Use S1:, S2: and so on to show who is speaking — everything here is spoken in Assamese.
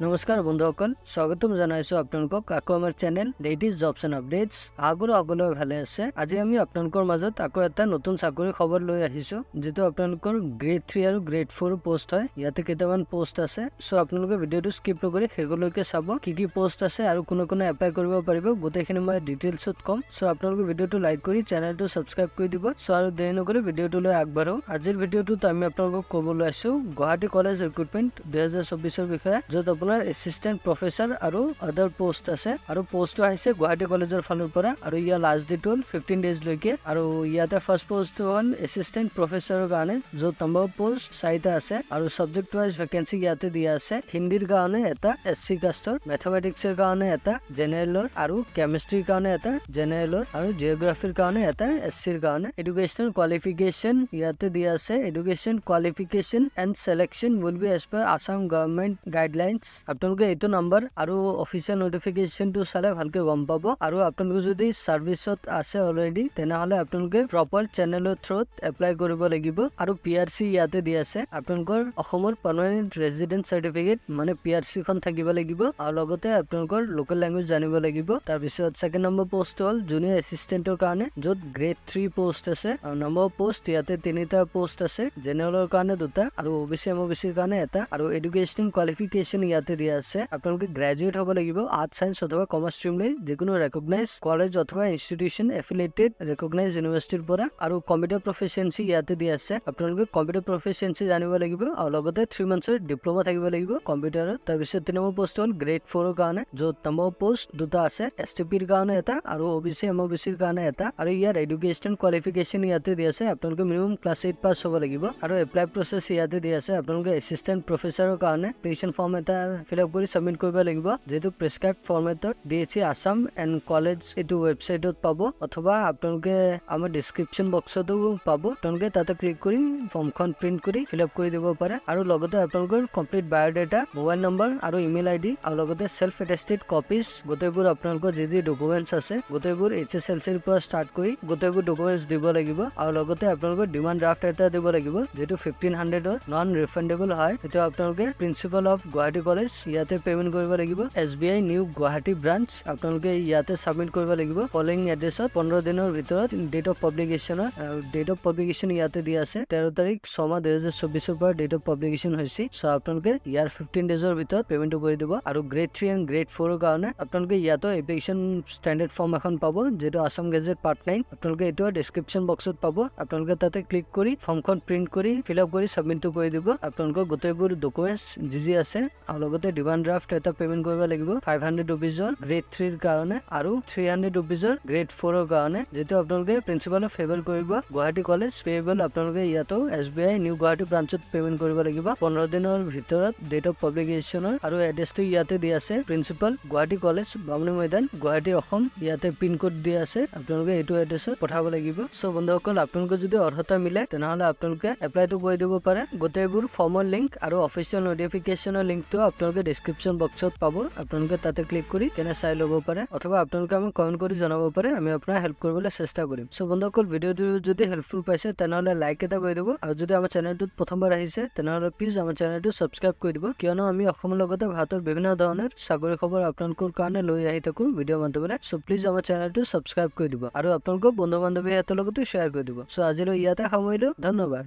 S1: নমস্কাৰ বন্ধুসকল, স্বাগতম জনাইছো আপোনালোকক আকৌ আমাৰ channel latest jobs and updates. আগলৈ ভালে আছে। আজি আমি আপোনালোকৰ মাজত আকৌ এটা নতুন চাকৰি খবৰ লৈ আহিছো, যেটো আপোনালোকৰ গ্ৰেড 3 আৰু গ্ৰেড 4 পোষ্ট হয়। ইয়াতে কেইটামান পোষ্ট আছে, সো আপোনালোকে ভিডিওটো স্কিপ নকৰি শেষলৈকে চাব। কি পোষ্ট আছে আৰু কোনে এপ্লাই কৰিব পাৰিব গোটেইখিনি মই ডিটেইলছত কম। সো আপোনালোকে ভিডিওটো লাইক কৰি চেনেলটো সাবস্ক্ৰাইব কৰি দিব। সো আৰু দেৰি নকৰি ভিডিওটোলৈ আগবাঢ়ো। আজিৰ ভিডিওটোত আমি আপোনালোকক ক'বলৈ আছো গুৱাহাটী কলেজ ৰিক্ৰুটমেন্ট 2024 ৰ বিষয়ে, য'ত এচিষ্টেণ্ট প্ৰফেচাৰ আৰু আদাৰ পোষ্ট আছে। আৰু পোষ্টটো আহিছে গুৱাহাটী কলেজৰ ফালৰ পৰা, আৰু ইয়াৰ লাষ্ট ডেট হ'ল 15 ডেজ লৈকে। আৰু ইয়াতে ফাৰ্ষ্ট পোষ্ট হ'ল এচিষ্টেণ্ট প্ৰফেচাৰৰ কাৰণে, য'ত নম্বৰ পোষ্ট 4টা আছে। আৰু সাবজেক্ট ৱাইজ ভেকেন্সি ইয়াতে দিয়া আছে। হিন্দীৰ কাৰণে এটা SC কাষ্টৰ, মেথমেটিক্সৰ কাৰণে এটা জেনেৰেলৰ, আৰু কেমিষ্ট্ৰিৰ কাৰণে এটা জেনেৰেলৰ, আৰু জিঅগ্ৰাফিৰ কাৰণে এটা SCৰ কাৰণে। এডুকেশ্যনেল কোৱালিফিকেশ্যন ইয়াতে দিয়া আছে। Education qualification and selection will be as per Assam government guidelines. আপোনালোকে এইটো নাম্বাৰ আৰু অফিচিয়েল নোটিফিকেশনটো চালে ভালকে গম পাব। আৰু আপোনালোকে যদি সাৰ্ভিসত আছে অলৰেডি, তেনেহলে আপোনালোকে প্ৰপাৰ চেনেলৰ থ্ৰুত এপ্লাই কৰিব লাগিব। আৰু PRC ইয়াতে দিয়া আছে। আপোনালোকৰ অসমৰ পাৰ্মানেন্ট ৰেজিডেন্ট সাৰ্টিফিকেট মানে PRC খন থাকিব লাগিব, আৰু লগতে আপোনালোকৰ লোকেল ল্যাঙ্গুৱেজ জানিব লাগিব। তাৰ পিছত সেকেন্ড নম্বৰ পোষ্ট হ'ল জুনিয়ৰ এসিস্টেন্টৰ কাৰণে, য'ত গ্ৰেড 3 পোষ্ট আছে। আৰু নম্বৰ পোষ্ট ইয়াতে 3টা পোষ্ট আছে, জেনেৰেলৰ কাৰণে 2টা, আৰু OBC MOBCৰ কাৰণে এটা। আৰু এডুকেশ্যন কোৱালিফিকেশ্যন ইয়াতে দিয়া আছে। আপোনালোকে গ্ৰেজুৱেট হ'ব লাগিব আৰ্টছ সায়েন্স অথবা কমাৰ্চ ষ্ট্ৰীম লৈ যিকোনো ৰেকগনাইজ কলেজ অথবা ইনষ্টিটিউচন এফিলিয়েটেড ৰেকগনাইজ ইউনিভাৰ্চিটিৰ পৰা। আৰু কম্পিউটাৰ প্ৰফিচিয়েন্সি ইয়াতে দিয়া আছে। আপোনালোকে কম্পিউটাৰ প্ৰফিচিয়েন্সি জানিব লাগিব, আৰু লগতে 3 মান্থছৰ ডিপ্লোমা থাকিব লাগিব কম্পিউটাৰত। তাৰপিছত 3 নম্বৰ পোষ্ট হ'ল গ্ৰেড 4ৰ কাৰণে, য'ত নম্বৰ পোষ্ট 2টা আছে, STPৰ কাৰণে এটা আৰু OBC MOBCৰ কাৰণে এটা। আৰু ইয়াৰ এডুকেশ্যন কোৱালিফিকেশ্যন ইয়াতে দিয়া আছে। আপোনালোকে মিনিমাম ক্লাছ 8 পাছ হ'ব লাগিব। আৰু এপ্লাই প্ৰচেছ ইয়াতে দিয়া আছে। আপোনালোকে এচিষ্টেণ্ট প্ৰফেচাৰৰ কাৰণে এপ্লিকেশ্যন ফৰ্ম এটা ফিল আপ কৰি সাবমিট কৰিব লাগিব, যেটো প্ৰেসক্ৰাইব ফৰমেটত DHC আসাম এণ্ড কলেজ এইটো ৱেবছাইটত পাব, অথবা আপোনালোকে আমাৰ ডেসক্ৰিপচন বক্সতো পাব। আপোনালোকে তাতে ক্লিক কৰি ফৰ্মখন প্ৰিন্ট কৰি ফিল আপ কৰি দিব পাৰে। আৰু লগতে আপোনালোকৰ কমপ্লিট বায়োডাটা, মোবাইল নম্বৰ আৰু ইমেইল ID, আৰু লগতে সেলফ এটেষ্টেড কপিজ গোটেইবোৰ আপোনালোকৰ যি ডকুমেন্টছ আছে গোটেইবোৰ HSLCৰ পৰা ষ্টাৰ্ট কৰি গোটেইবোৰ ডকুমেন্টছ দিব লাগিব। আৰু লগতে আপোনালোকৰ ডিমাণ্ড ড্ৰাফট এটা দিব লাগিব, যেটো 1500ৰ নন ৰিফাণ্ডেবল হয়। সেইটো আপোনালোকে প্ৰিন্সিপাল অফ গুৱাহাটী কলেজ ইয়াতে পেমেন্ট কৰিব লাগিব। SBI নিউ গুৱাহাটী ব্ৰাঞ্চ আপোনালোকে ইয়াতে সাবমিট কৰিব লাগিব ফলোইং এড্ৰেছত 15 দিনৰ ভিতৰত। ডেট অফ পাব্লিকেশ্যন ইয়াতে দিয়া আছে 13 তাৰিখ 6 মাহ 2024 পৰা ডেট অফ পাব্লিকেশ্যন হৈছে। সো আপোনালোকে ইয়াৰ 15 ডেজৰ ভিতৰত পেমেন্টটো কৰি দিব। আৰু গ্ৰেড 3 এণ্ড গ্ৰেড 4ৰ কাৰণে আপোনালোকে ইয়াতো এপ্লিকেশ্যন ষ্টেণ্ডাৰ্ড ফৰ্ম এখন পাব, যেটো আসাম গেজেট পাৰ্ট 9। আপোনালোকে এইটো ডেসক্ৰিপচন বক্সত পাব। আপোনালোকে তাতে ক্লিক কৰি ফৰ্মখন প্ৰিন্ট কৰি ফিল আপ কৰি সাবমিটটো কৰি দিব। আপোনালোকৰ গোটেইবোৰ ডকুমেন্টছ যি আছে, আৰু লগতে ডিমাণ্ড ড্ৰাফট এটা পেমেন্ট কৰিব লাগিব 500 ৰুপিজৰ গ্ৰেড 3ৰ কাৰণে, আৰু 300 ৰুপিজৰ গ্ৰেড 4ৰ কাৰণে, যেটো আপোনালোকে প্ৰিন্সিপালক ফেভাৰ কৰিব গুৱাহাটী কলেজ পেয়েবল। আপোনালোকে ইয়াতো SBI নিউ গুৱাহাটী ব্ৰাঞ্চত পেমেন্ট কৰিব লাগিব 15 দিনৰ ভিতৰত ডেট অফ পাব্লিকেশ্যনৰ। আৰু এড্ৰেছটো ইয়াতে দিয়া আছে, প্ৰিন্সিপাল গুৱাহাটী কলেজ, বামুণী ময়দান, গুৱাহাটী, অসম। ইয়াতে পিন কোড দিয়া আছে, আপোনালোকে এইটো এড্ৰেছত পঠাব লাগিব। সো বন্ধুসকল, আপোনালোকে যদি অৰ্হতা মিলে তেনেহলে আপোনালোকে এপ্লাইটো কৰি দিব পাৰে। গোটেইবোৰ ফৰ্মৰ লিংক আৰু অফিচিয়েল নোটিফিকেশ্যনৰ লিংকটো আপোনালোকে ডেসক্ৰিপচন বক্সত পাব। আপোনালোকে তাতে ক্লিক কৰি কেনে চাই ল'ব পাৰে, অথবা আপোনালোকে আমাক কমেন্ট কৰি জনাব পাৰে। আমি আপোনাৰ হেল্প কৰিবলৈ চেষ্টা কৰিম। সো বন্ধুসকল, ভিডিওটো যদি হেল্পফুল পাইছে তেনেহলে লাইক এটা কৰি দিব। আৰু যদি আমাৰ চেনেলটোত প্ৰথমবাৰ আহিছে তেনেহলে প্লিজ আমাৰ চেনেলটো সাবস্ক্ৰাইব কৰি দিব, কিয়নো আমি অসমৰ লগতে ভাৰতৰ বিভিন্ন ধৰণৰ চাকৰি খবৰ আপোনালোকৰ কাৰণে লৈ আহি থাকো ভিডিঅ' মাধ্যমেৰে। সো প্লিজ আমাৰ চেনেলটো সাবস্ক্ৰাইব কৰি দিব, আৰু আপোনালোকৰ বন্ধু বান্ধৱীৰ লগতো শ্বেয়াৰ কৰি দিব। সো আজিলৈ ইয়াতে সামৰিলো, ধন্যবাদ।